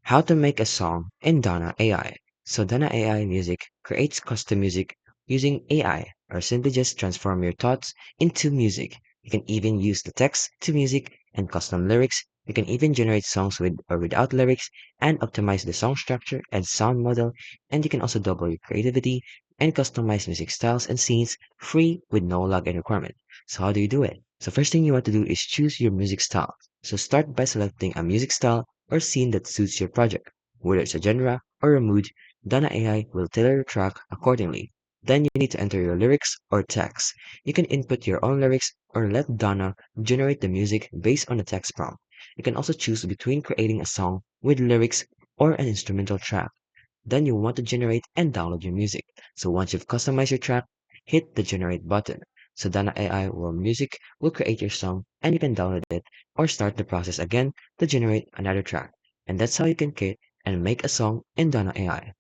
How to make a song in Donna AI. So Donna AI Music creates custom music using AI, or simply just transform your thoughts into music. You can even use the text to music and custom lyrics. You can even generate songs with or without lyrics and optimize the song structure and sound model. And you can also double your creativity and customize music styles and scenes free with no login requirement. So how do you do it? So first thing you want to do is choose your music style. So start by selecting a music style or scene that suits your project. Whether it's a genre or a mood, Donna AI will tailor your track accordingly. Then you need to enter your lyrics or text. You can input your own lyrics or let Donna generate the music based on the text prompt. You can also choose between creating a song with lyrics or an instrumental track. Then you want to generate and download your music. So once you've customized your track, hit the generate button. So Dana AI will create your song and you can download it or start the process again to generate another track. And that's how you can create and make a song in Dana AI.